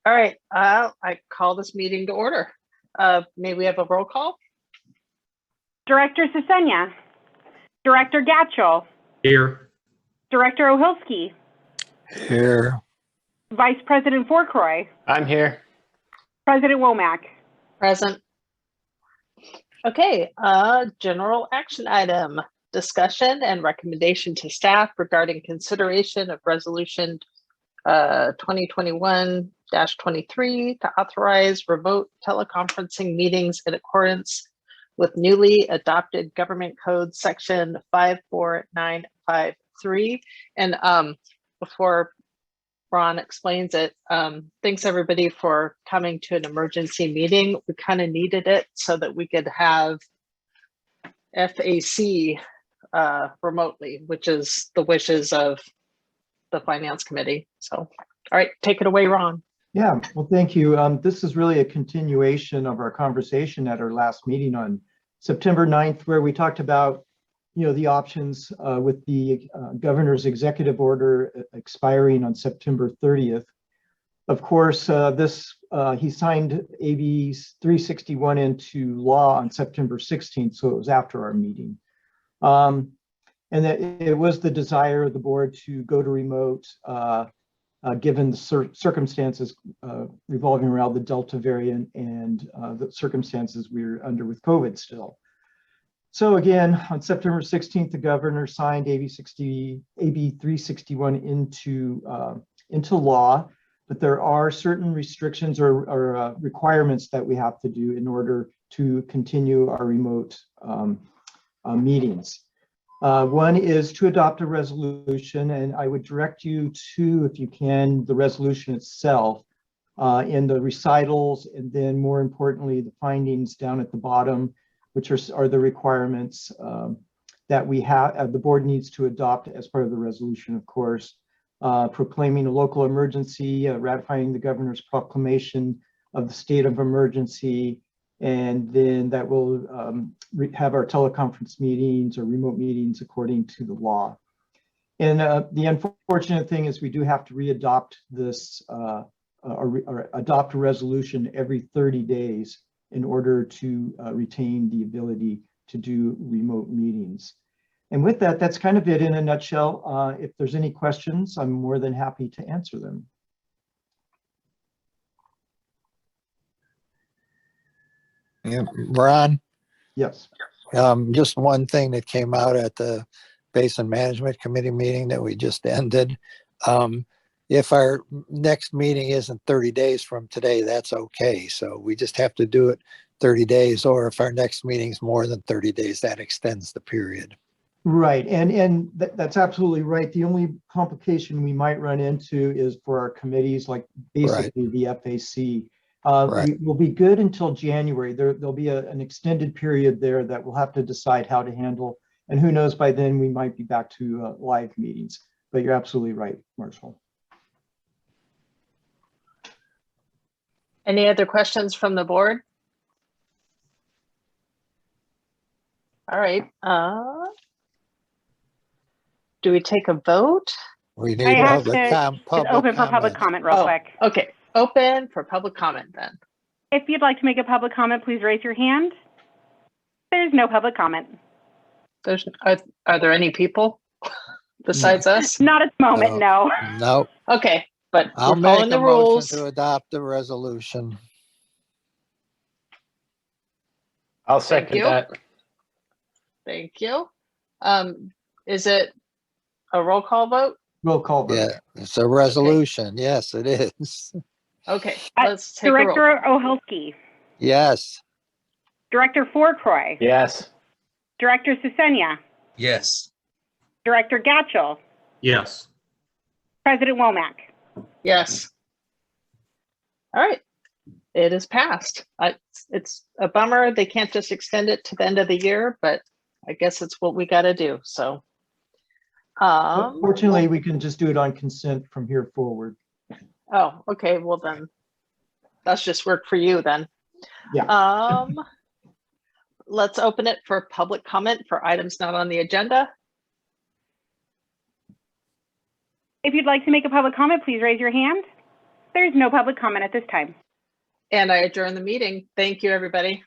All right, I call this meeting to order. May we have a roll call? Director Sisenya, Director Gatchell. Here. Director Ohilsky. Here. Vice President Fourcroy. I'm here. President Womack. Present. Okay, general action item, discussion and recommendation to staff regarding consideration of resolution 2021-23 to authorize remote teleconferencing meetings in accordance with newly adopted government code section 54953. And before Ron explains it, thanks everybody for coming to an emergency meeting. We kind of needed it so that we could have FAC remotely, which is the wishes of the Finance Committee. So, all right, take it away, Ron. Yeah, well, thank you. This is really a continuation of our conversation at our last meeting on September 9th, where we talked about, the options with the governor's executive order expiring on September 30th. Of course, he signed AB 361 into law on September 16th, so it was after our meeting. And that it was the desire of the board to go to remote, given the circumstances revolving around the Delta variant and the circumstances we're under with COVID still. So again, on September 16th, the governor signed AB 361 into law, but there are certain restrictions or requirements that we have to do in order to continue our remote meetings. One is to adopt a resolution, and I would direct you to, if you can, the resolution itself in the recitals, and then more importantly, the findings down at the bottom, which are the requirements that we have, the board needs to adopt as part of the resolution, of course, proclaiming a local emergency, ratifying the governor's proclamation of the state of emergency, and then that will have our teleconference meetings or remote meetings according to the law. And the unfortunate thing is we do have to readopt this or adopt a resolution every 30 days in order to retain the ability to do remote meetings. And with that, that's kind of it in a nutshell. If there's any questions, I'm more than happy to answer them. Yeah, Ron? Yes. Just one thing that came out at the Basin Management Committee meeting that we just ended. If our next meeting isn't 30 days from today, that's okay. So we just have to do it 30 days, or if our next meeting's more than 30 days, that extends the period. Right, and that's absolutely right. The only complication we might run into is for our committees, like basically the FAC. Right. We will be good until January. There'll be an extended period there that we'll have to decide how to handle. And who knows, by then we might be back to live meetings. But you're absolutely right, Marshall. Any other questions from the board? All right. Do we take a vote? We need open for public comment real quick. Okay, open for public comment then. If you'd like to make a public comment, please raise your hand. There's no public comment. Are there any people besides us? Not at the moment, no. No. Okay, but I'll we're following make the a rules. motion to adopt the resolution. I'll second that. Thank you. Is it a roll call vote? Roll call vote. Yeah, it's a resolution. Okay. Yes, it is. Okay, let's take Director a roll. Ohilsky. Yes. Director Fourcroy. Yes. Director Sisenya. Yes. Director Gatchell. Yes. President Womack. Yes. All right, it is passed. It's a bummer they can't just extend it to the end of the year, but I guess it's what we got to do. So, fortunately, we can just do it on consent from here forward. Oh, okay. Well, then that's just work for you then. Yeah. Let's open it for public comment for items not on the agenda. If you'd like to make a public comment, please raise your hand. There's no public comment at this time. And I adjourn the meeting. Thank you, everybody.